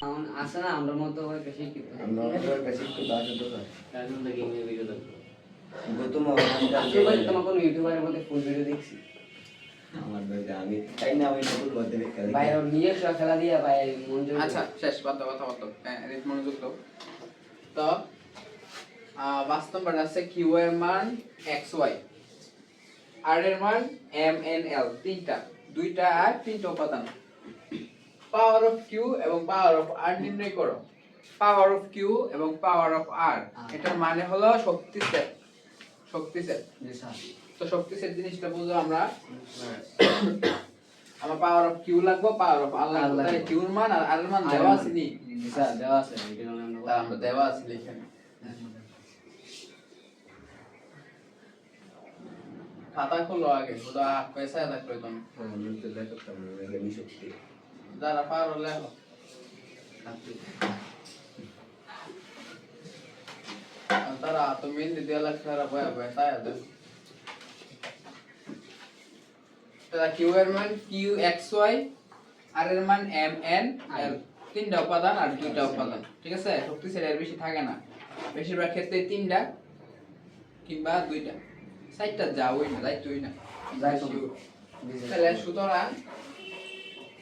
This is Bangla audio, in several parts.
আছে না আমরা মতো করে বেশি কি আমরা মতো বেশি একটু দাঁড়াতে তো না তার জন্য গেমিং ভিডিও দেখো গৌতম আজকে ভাই তোমার কোন ইউটিউবারের মধ্যে ফুল ভিডিও দেখছি আমার ভাই আমি তাই না ওই নতুন মধ্যে খেলা ভাই ওর নিয়ে খেলা দিয়া ভাই মন জোর আচ্ছা শেষ কথা রেট মনোযোগ দাও তো বাস্তব মান আছে কিউ এর মান এক্স ওয়াই আর এর মান এম এন এল তিনটা দুইটা আর তিনটা উপাদান পাওয়ার অফ কিউ এবং পাওয়ার অফ আর নির্ণয় করো পাওয়ার অফ কিউ এবং পাওয়ার অফ আর এটার মানে হলো শক্তি সেট জি স্যার তো শক্তি সেট জিনিসটা বুঝো আমরা আমার পাওয়ার অফ কিউ লাগবে পাওয়ার অফ আর লাগবে তাহলে কিউ এর মান আর আর এর মান দেওয়া আছে নি জি স্যার দেওয়া আছে এটা আমরা দেওয়া আছে এখানে খাতা খোলো আগে বুঝা পয়সা লাগবে প্রয়োজন হ্যাঁ আমি তো দেখতাম না আমি সত্যি যারা পারো লেখো তারা তো মেহেন্দি দেওয়া লাগছে তারা বয়া বয়া তাই আছে তারা কিউ এর মান কিউ এক্স ওয়াই আর এর মান এম এন এল তিনটা উপাদান আর দুইটা উপাদান ঠিক আছে শক্তি সেট এর বেশি থাকে না বেশিরভাগ ক্ষেত্রে তিনটা কিংবা দুইটা সাইডটা যাওই না যাইতোই না যাই তো তাহলে সুতরাং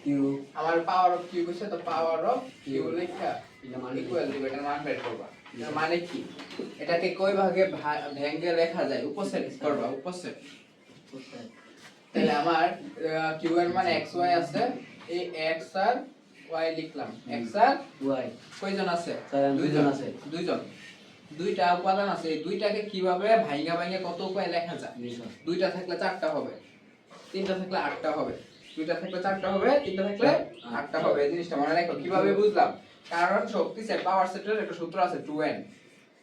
কিউ আমার পাওয়ার অফ কিউ কইছে তো পাওয়ার অফ কিউ লেখা এটা মানে ইকুয়াল দিবে এটার মান বের করবা এর মানে কি এটাকে কয় ভাগে ভেঙে লেখা যায় উপসেট করবা উপসেট তাহলে আমার কিউ এর মান x y আছে এই x আর y লিখলাম x আর ওয়াই কয়জন আছে দুইজন আছে দুইজন দুইটা উপাদান আছে এই দুইটাকে কিভাবে ভাঙা ভাঙা কত উপায় লেখা যায় জি স্যার দুইটা থাকলে চারটা হবে তিনটা থাকলে আটটা হবে দুইটা থাকলে চারটা হবে তিনটা থাকলে আটটা হবে এই জিনিসটা মনে রাখো কিভাবে বুঝলাম কারণ শক্তি সেট পাওয়ার সেটের একটা সূত্র আছে 2n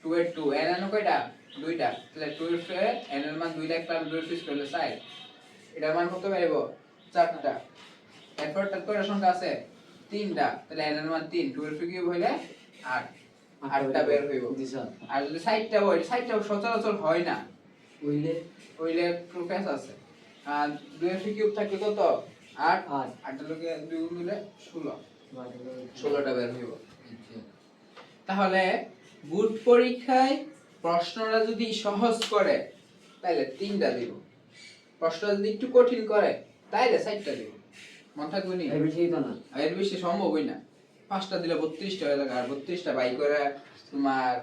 2 এর 2 n এর কয়টা দুইটা তাহলে 2 এর n এর মান 2 লিখলাম 2 এর ফিক্স করলে 4 এটার মান কত বেরোবো চারটা এরপর তার কয়টা সংখ্যা আছে তিনটা তাহলে n এর মান 3 2 এর কিউব হইলে 8 আটটা বের হইব জি স্যার আর যদি 60টা হয় 60টা সচরাচর হয় না ওইলে প্রোফেস আছে আর 2 এর কিউব থাকলে কত 8 8 8 লোকে 2 গুণ দিলে 16 16টা বের হইব তাহলে বুট পরীক্ষায় প্রশ্নটা যদি সহজ করে তাহলে 3টা দিব প্রশ্নটা যদি একটু কঠিন করে তাহলে 4টা দিব মন থাকবে নি এই বেশি তো না এর বেশি সম্ভবই না 5টা দিলে 32টা হয়ে যাবে আর 32টা বাই করে তোমার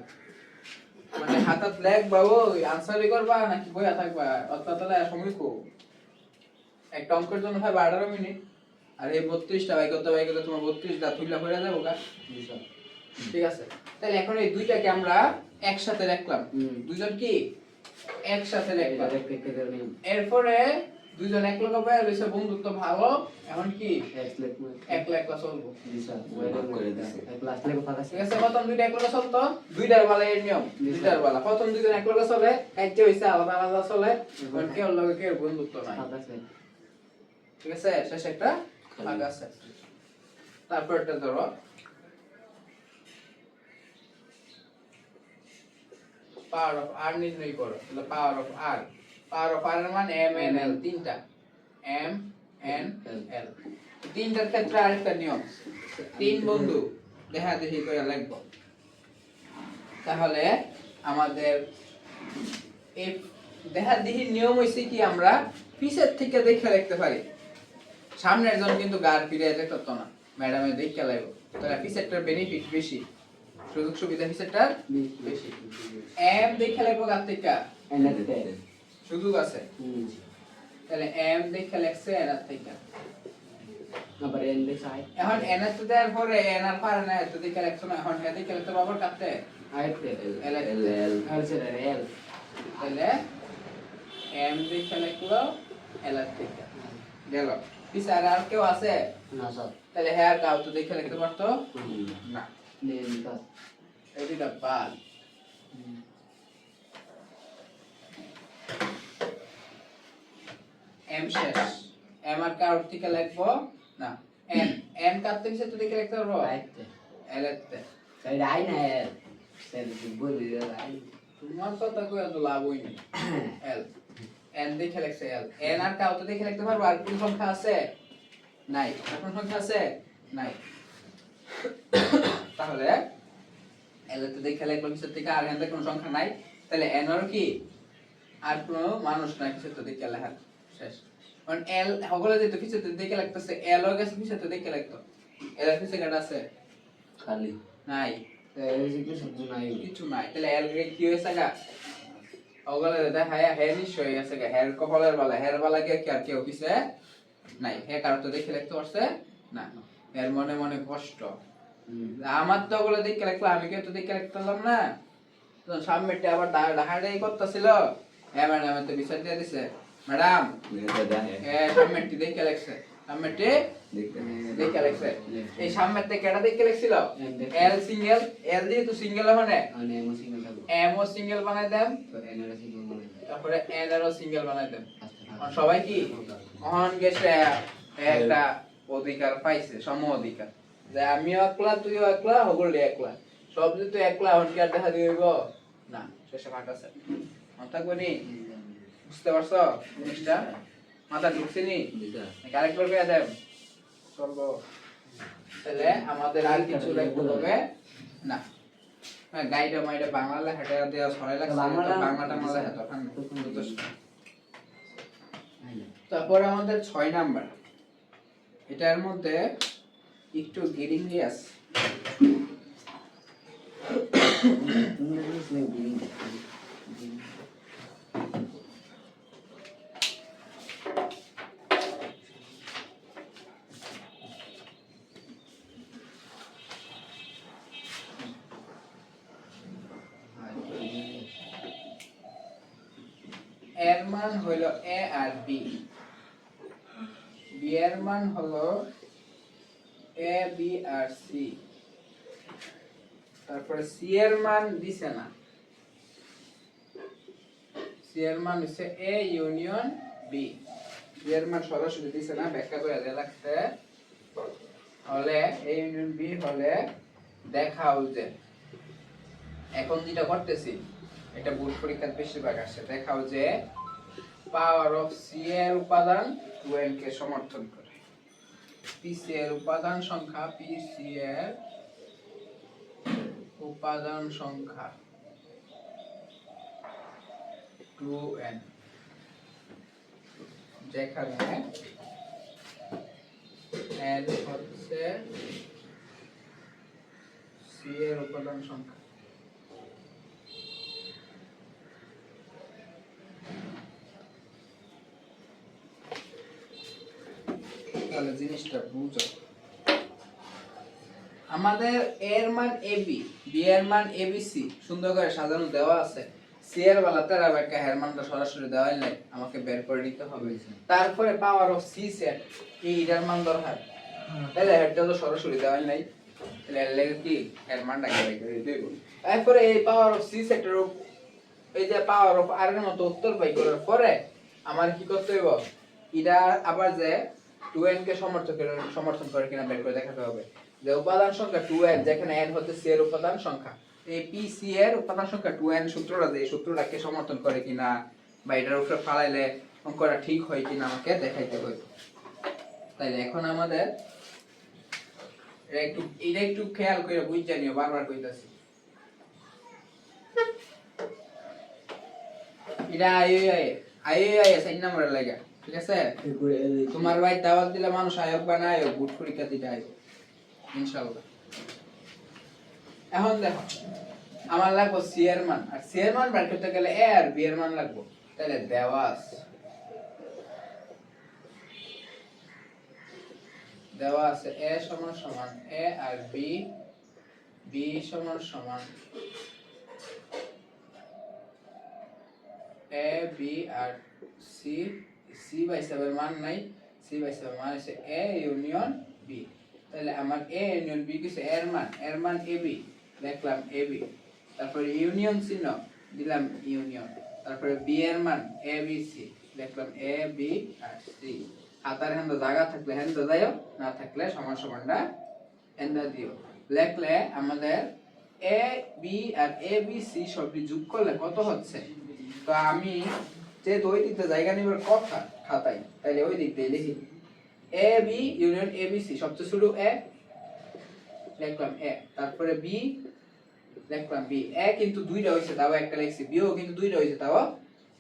মানে হাতত লেখবা ওই আনসারই করবা নাকি বইয়া থাকবা অতটালে সময় কো একটা অঙ্কের জন্য হয় 18 মিনিট আর এই 32টা বাই করতে তোমার 32টা তুইলা হয়ে যাবে গা জি স্যার ঠিক আছে তাহলে এখন এই দুইটাকে আমরা একসাথে রাখলাম দুইজন কি একসাথে রাখলাম এরপরে দুইজন এক লগে বয়া রইছে বন্ধুত্ব ভালো এখন কি এক লাখ চলবো জি স্যার ভাগ করে দিছে এক লাখ লেখা ফাঁকা ঠিক আছে প্রথম দুইটা এক লগে চলতো দুইটার বেলা এর নিয়ম দুইটার বেলা প্রথম দুইজন এক লগে চলে কাইতে হইছে আলাদা আলাদা চলে কারণ কেউ লগে কেউ বন্ধুত্ব নাই আছে ঠিক আছে শেষ একটা ভাগ আছে তারপর এটা ধরো পাওয়ার অফ আর নির্ণয় করো তাহলে পাওয়ার অফ আর এর মান m n l তিনটা m n l তিনটার ক্ষেত্রে আরেকটা নিয়ম তিন বন্ধু দেখা দেখি করে লিখব তাহলে আমাদের এই দেখা দেখি নিয়ম হইছে কি আমরা পিছের থেকে দেখে লিখতে পারি সামনের জন কিন্তু গার ফিরে যেতে করতো না ম্যাডামে দেখে লাইব তাহলে পিছেরটার বেনিফিট বেশি সুযোগ সুবিধা পিছেরটার বেশি m দেখে লিখব গার থেকে এনএতে সুযোগ আছে তাহলে m দেখে লিখছে n এর থেকে আবার এন দে সাই এখন n এর তো দেওয়ার পরে n আর পারে না তো দেখে লিখছো না এখন হে দেখে লিখতে বাবার কাটতে আইতে l এল আছে এল তাহলে m দেখে লিখলো l এর থেকে গেল পিছারে আর কেউ আছে না স্যার তাহলে হেয়ার কাউ তো দেখে লিখতে পারতো না নেন কা এটা বাদ m শেষ m আর কার থেকে লিখবো না n কাটতে পিছে তো দেখে লিখতে পারবো আইতে l এতে সাই আই না সেল বলি আই তোমার কথা কই এত লাভ হইনি l n দেখে লিখছে l n আর কাউ তো দেখে লিখতে পারবো আর কোন সংখ্যা আছে নাই কোন সংখ্যা আছে নাই তাহলে এল তো দেখে লিখলো কিসের থেকে আর এখানে কোনো সংখ্যা নাই, তাহলে এন এর কি আর কোনো মানুষ নাই কিসের তো দেখে লেখা শেষ। কারণ এল সকলে যেহেতু কিসের তো দেখে লাগতেছে, এল এর কাছে কিসের তো দেখে লাগতো, এল এর কিসের কাটা আছে খালি নাই, কি শব্দ নাই কিছু নাই, তাহলে এল কি হয়েছে গা সকলে দেখা হ্যাঁ নিশ্চয় হয়ে গেছে গা, হ্যাঁ কপালের বালা, হ্যাঁ বালা কি আর কেউ কিসে নাই, হ্যাঁ কারো তো দেখে লিখতে পারছে না, এর মনে মনে কষ্ট। আমার তো ওগুলো দেখে রাখলাম, আমি কেউ তো দেখে রাখতে পারলাম না, তো সামনেটা আবার ডাহাডাই করতেছিল, হ্যাঁ ম্যাডাম তো বিষয় দিয়ে দিছে, ম্যাডাম হ্যাঁ সামনেটি দেখে রাখছে, সামনেটি দেখে রাখছে, এই সামনেতে কেটা দেখে রাখছিল এল সিঙ্গেল, এল দিয়ে তো সিঙ্গেল ওখানে এমও সিঙ্গেল থাকবে, এমও সিঙ্গেল বানাই দেন, তো এন এর সিঙ্গেল বানাই দেন, তারপরে এন এরও সিঙ্গেল বানাই দেন। সবাই কি অহন গেছে একটা অধিকার পাইছে, সম অধিকার, যে আমিও একলা তুইও একলা হগলে একলা, সব যদি তুই একলা হন কি আর দেখা দিব না, শেষে ভাগ আছে মনে থাকবে নি, বুঝতে পারছো জিনিসটা, মাথা ঢুকছে নি, আরেকবার পেয়ে দেব চলবো, তাহলে আমাদের আর কিছু লিখতে হবে না, হ্যাঁ গাইডে মাইডে বাংলা লেখাটা দেওয়া ছড়াই লাগছে, বাংলাটা আমরা লেখা তখন তারপরে আমাদের 6 নাম্বার, এটার মধ্যে একটু গেরিংলি আছে, এর মান হলো এ আর বি, বি এর মান হলো এ বি আর সি, তারপরে সি এর মান দিছে না, সি এর মান হচ্ছে এ ইউনিয়ন বি, সি এর মান সরাসরি দিছে না, ব্যাখ্যা করে দেয়া লাগছে, হলে এ ইউনিয়ন বি হলে দেখাও যে, এখন যেটা করতেছি এটা বোর্ড পরীক্ষার বেশিরভাগ আসে, দেখাও যে পাওয়ার অফ সি এর উপাদান 2n কে সমর্থন করে, পি সি এর উপাদান সংখ্যা, পি সি এর উপাদান সংখ্যা 2n, যেখানে n হচ্ছে সি এর উপাদান সংখ্যা, তাহলে জিনিসটা বুঝো, আমাদের এর মান এবি, বি এর মান এবিসি সুন্দর করে সাজানো দেওয়া আছে, সি এর বেলা তার ব্যাখ্যা এর মানটা সরাসরি দেওয়াই নাই, আমাকে বের করে নিতে হবে, তারপরে পাওয়ার অফ সি সেট এইটার মান দরকার, তাহলে এটা তো সরাসরি দেওয়াই নাই, তাহলে এর লাগে কি এর মানটা বের করে দেব, তারপরে এই পাওয়ার অফ সি সেটের এই যে পাওয়ার অফ আর এর মতো উত্তর বাই করার পরে আমার কি করতে হবে, এটা আবার যে 2n কে সমর্থন করে কিনা বের করে দেখাতে হবে, যে উপাদান সংখ্যা 2n যেখানে n হচ্ছে c এর উপাদান সংখ্যা, এই p c এর উপাদান সংখ্যা 2n সূত্রটা যে সূত্রটাকে সমর্থন করে কিনা বা এটার উপরে ফালাইলে অঙ্কটা ঠিক হয় কিনা আমাকে দেখাইতে হবে। তাইলে এখন আমাদের এটা একটু খেয়াল করে বুঝ জানিও, বারবার কইতাছি, এটা আই 4 নম্বরের লাগা, ঠিক আছে, তোমার ভাই দাওয়াত দিলে মানুষ আয়োগ বা না আয়োগ বুট পরীক্ষা দিতে আয়োগ ইনশাআল্লাহ। এখন দেখো আমার লাগবে সি এর মান, আর সি এর মান বের করতে গেলে এ আর বি এর মান লাগবে, তাহলে দেওয়া আছে এ সমান সমান এ আর বি, বি সমান সমান এ বি আর সি, সি বাই 7 মান নাই, সি বাই 7 মান আছে এ ইউনিয়ন বি, তাহলে আমার এ ইউনিয়ন বি কিসে এর মান এ বি, লিখলাম এ বি, তারপরে ইউনিয়ন চিহ্ন দিলাম ইউনিয়ন, তারপরে বি এর মান এ বি সি, লিখলাম এ বি আর সি, হাতার হ্যান্ড জায়গা থাকলে হ্যান্ড দাও, না থাকলে সমান সমানটা হ্যান্ড দিও, লিখলে আমাদের এ বি আর এ বি সি সবটি যোগ করলে কত হচ্ছে, তো আমি যে ওই দিকতে জায়গা নেবার কথা খাতায়, তাহলে ওই দিক দিয়ে লিখি A B union A B C, সবচেয়ে ছোট এ, লিখলাম এ, তারপরে বি লিখলাম বি। এ কিন্তু দুইটা হইছে তাও একটা লিখছি, বি ও কিন্তু দুইটা হইছে তাও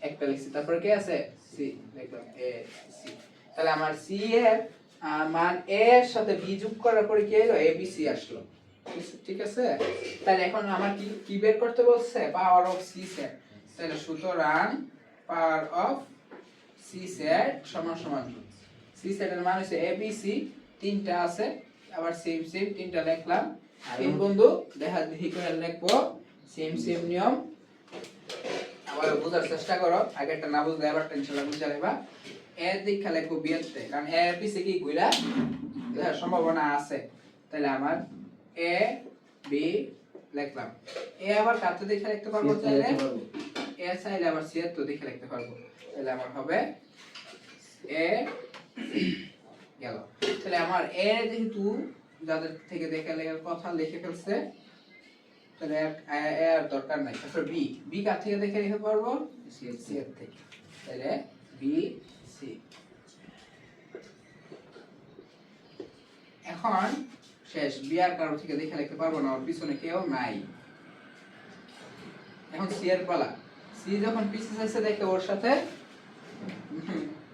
একটা লিখছি। তারপরে কে আছে সি, লিখলাম এ সি। তাহলে আমার সি এর মান এ এর সাথে বি যোগ করার পরে কি হলো, এ বি সি আসলো। ঠিক আছে, তাহলে এখন আমার কি কি বের করতে বলছে, পাওয়ার অফ সি সেট। তাহলে সুতরাং পাওয়ার অফ সি সেট সমান সমান সি সেটের মান হচ্ছে এ বি সি, তিনটা আছে, আবার সেম সেম তিনটা লিখলাম। তিন বন্ধু দেখা দেখি করে লিখবো, সেম সেম নিয়ম আবার বোঝার চেষ্টা করো, আগেরটা না বুঝলে এবারটা ইনশাআল্লাহ বুঝে নেবা। এ দীক্ষা লিখবো বিয়েতে, কারণ এ পিছে কি কইলা দেখার সম্ভাবনা আছে। তাহলে আমার এ বি লিখলাম, এ আবার কাতে দেখে লিখতে পারবো, তাহলে এ চাইলে আবার সি তো দেখে লিখতে পারবো। তাহলে আমার হবে এ গেল। তাহলে আমার এ যেহেতু যাদের থেকে দেখে লেখার কথা লিখে ফেলছে, তাহলে এর দরকার নাই। তারপর বি, বি কার থেকে দেখে লিখতে পারবো, সি এর থেকে। তাহলে বি সি। এখন শেষ, বি আর কারো থেকে দেখে লিখতে পারবো না, ওর পিছনে কেউ নাই। এখন সি এর পালা, সি যখন পিছে যাচ্ছে দেখে ওর সাথে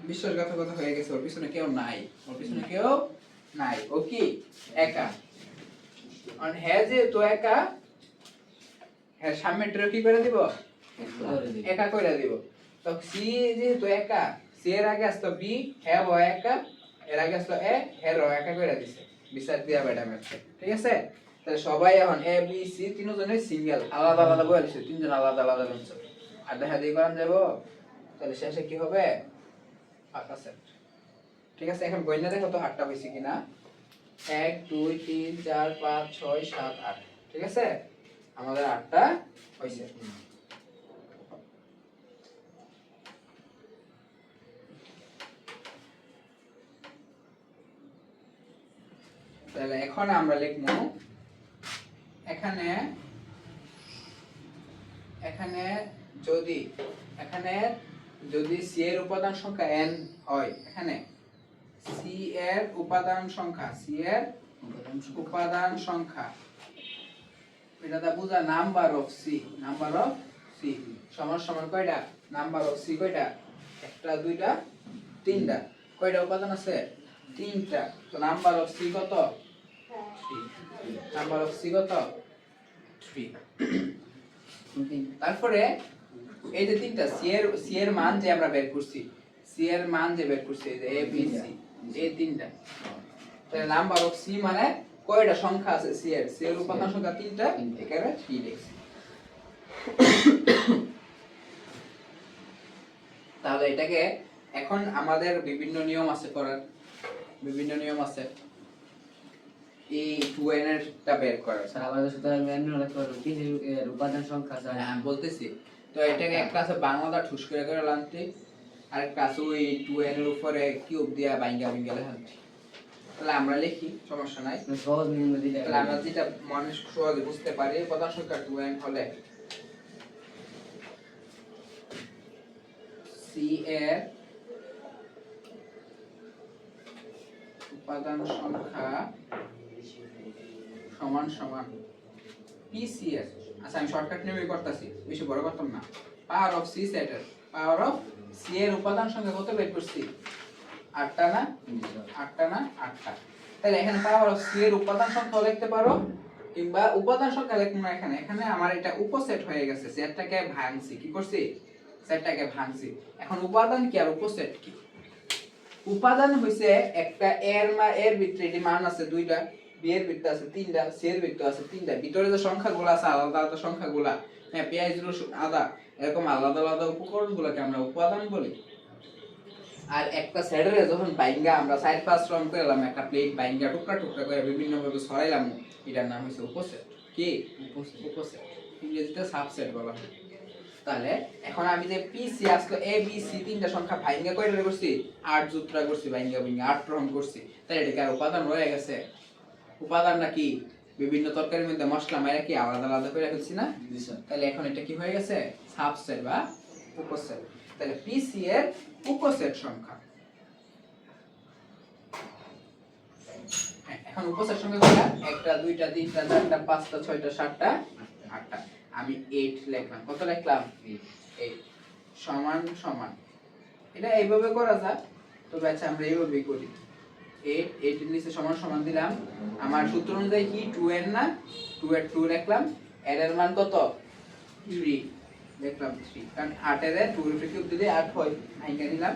বিশ্বাসঘাতকতা হয়ে গেছে, ওর পিছনে কেউ নাই, ওর পিছনে কেউ নাই, ও কি একা। আর হ্যাঁ যে তো একা, হ্যাঁ সামনেটা কি করে দিব, একা করে দিব। তো সি যেহেতু একা, সি এর আগে আসতো বি, হ্যাঁ ও একা, এর আগে আসতো এ, হ্যাঁ ও একা করে দিছে, বিচার দিয়া ম্যাডামের। ঠিক আছে, তাহলে সবাই এখন এ বি সি তিনজনের সিঙ্গেল আলাদা আলাদা বলেছে, তিনজন আলাদা আলাদা বলছে, আর দেখা দিয়ে করান যাব। তাহলে শেষে কি হবে, ফাঁকা সেট। ঠিক আছে, এখন গণনা দেখো তো আটটা হয়েছে কিনা, 1 2 3 4 5 6 7 8। ঠিক আছে, আমাদের আটটা হয়েছে। তাহলে এখন আমরা লিখব এখানে, এখানে যদি সি এর উপাদান সংখ্যা n হয়, এখানে সি এর উপাদান সংখ্যা, সি এর উপাদান সংখ্যা, এটা দা বুঝা number of C, number of C সমান সমান কয়টা, নাম্বার অফ সি কয়টা, একটা দুইটা তিনটা, কয়টা উপাদান আছে, তিনটা। তো নাম্বার অফ সি কত, 3, নাম্বার অফ সি কত 3। তারপরে এই যে তিনটা সি এর মান যে আমরা বের করছি, সি এর মান যে বের করছি এই যে এ বি সি, এই তিনটা। তাহলে নাম্বার অফ সি মানে কয়টা সংখ্যা আছে সি এর উপাদান সংখ্যা তিনটা, এখানে 3 লিখছি। তাহলে এটাকে এখন আমাদের বিভিন্ন নিয়ম আছে করার, বিভিন্ন নিয়ম আছে এই 2n এরটা বের করার। স্যার আমাদের সুতরাং n হলো কি এর উপাদান সংখ্যা স্যার, আমি বলতেছি তো এটাকে একটা আছে বাংলাটা ঠুস করে করে লানতে, আর একটা আছে ওই 2n এর উপরে কিউব দিয়া বাইঙ্গা বাইঙ্গা লেখাতে। তাহলে আমরা লিখি, সমস্যা নাই, সহজ নিয়ম দিলে তাহলে আমরা যেটা মানুষ সহজে বুঝতে পারি, উপাদান সংখ্যা 2n হলে সি এর উপাদান সংখ্যা সমান সমান পিসি এর, আচ্ছা আমি শর্টকাট নিয়মই করতেছি, বেশি বড় করতাম না, পাওয়ার অফ সি সেটের, পাওয়ার অফ সি এর উপাদান সংখ্যা কত বের করছি, 8টা না, 8টা না, 8টা। তাহলে এখানে পাওয়ার অফ সি এর উপাদান সংখ্যা লিখতে পারো, কিংবা উপাদান সংখ্যা লিখবো না, এখানে এখানে আমার এটা উপসেট হয়ে গেছে, সেটটাকে ভাঙছি, কি করছি, সেটটাকে ভাঙছি। এখন উপাদান কি আর উপসেট কি, উপাদান হইছে একটা এর ভিতরে এটি মান আছে দুইটা, বি এর ভিতরে আছে তিনটা, সি এর ভিতরে আছে তিনটা, ভিতরে যে সংখ্যাগুলো আছে আলাদা আলাদা সংখ্যাগুলা, হ্যাঁ পেঁয়াজ রসুন আদা এরকম আলাদা আলাদা উপকরণগুলোকে আমরা উপাদান বলি। আর একটা সেটের যখন বাইঙ্গা আমরা 4-5 রং করলাম, একটা প্লেট বাইঙ্গা টুকরা টুকরা করে বিভিন্ন ভাবে ছড়াইলাম, এটার নাম হইছে উপসেট। কি উপসেট, ইংরেজিতে সাবসেট বলা হয়। তাহলে এখন আমি যে পিসি আসলো এ বি সি তিনটা সংখ্যা ভাঙা কয়টা করছি, 8 জুত্রা করছি, ভাঙা ভাঙা 8 রকম করছি, তাহলে এটা কি আর উপাদান রয়ে গেছে, উপাদান নাকি বিভিন্ন তরকারির মধ্যে মশলা মাইরা কি আলাদা আলাদা করে রাখছি না, তাহলে এখন এটা কি হয়ে গেছে, সাবসেট বা উপসেট। তাহলে পিসি এর উপসেট সংখ্যা, এখন উপসের সংখ্যা কয়টা? একটা, দুইটা, তিনটা, চারটা, পাঁচটা, ছয়টা, সাতটা, আটটা। আমি 8 লিখলাম। কত লিখলাম? 8 সমান সমান। এটা এইভাবে করা যায়, তবে আচ্ছা আমরা এইভাবেই করি। 8 8 এর নিচে সমান সমান দিলাম। আমার সূত্র অনুযায়ী কি 2n না? 2 এর 2 লিখলাম। n এর মান কত? 3 লিখলাম 3, কারণ 8 এর 2 এর উপরে কিউব দিলে 8 হয়। আইকা দিলাম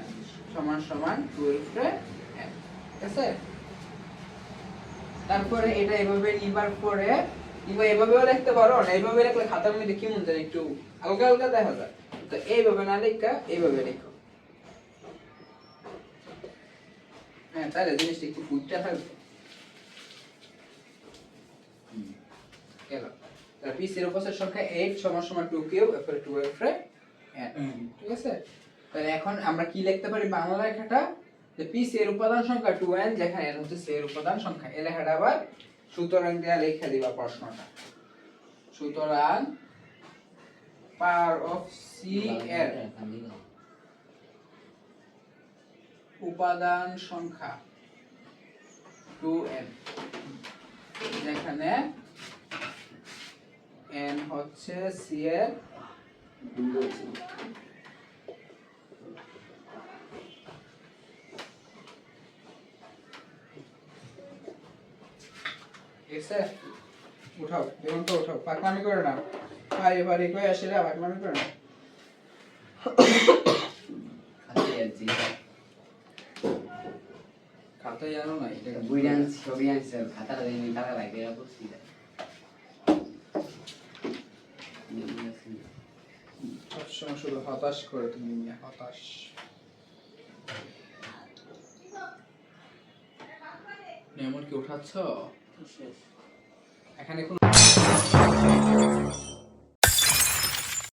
সমান সমান 2 এর উপরে n। ঠিক আছে? তারপরে এটা এভাবে নিবার পরে কিংবা এভাবেও লিখতে পারো না, এইভাবে লিখলে খাতার মধ্যে কি মন জানি একটু হালকা হালকা দেখা যায়। তো এইভাবে না লেখা এইভাবে লেখো। হ্যাঁ, তাহলে জিনিসটা একটু ফুটটা থাকবে। গেল। তাহলে p এর উপসের সংখ্যা 8 সমান সমান 2 কিউব এরপরে 2 এর উপরে n। ঠিক আছে? তাহলে এখন আমরা কি লিখতে পারি বাংলা লেখাটা, যে p এর উপাদান সংখ্যা 2n, যেখানে n হচ্ছে c এর উপাদান সংখ্যা। এই লেখাটা আবার সুতরাং দেয়া লিখে দিবা প্রশ্নটা। সুতরাং পাওয়ার অফ c এর উপাদান সংখ্যা 2n, যেখানে n হচ্ছে c এর এসে উঠাও, এবং তো উঠাও, পাকনামি করে না, পারি পারি কই আসে রে, পাকনামি করে না। খাতায় জানো না এটা বুইডান ছবি আনছে খাতাটা দেই টাকা লাগে করছি সবসময় শুধু হতাশ করে তুমি, হতাশ। এমন কি উঠাচ্ছ এখানে?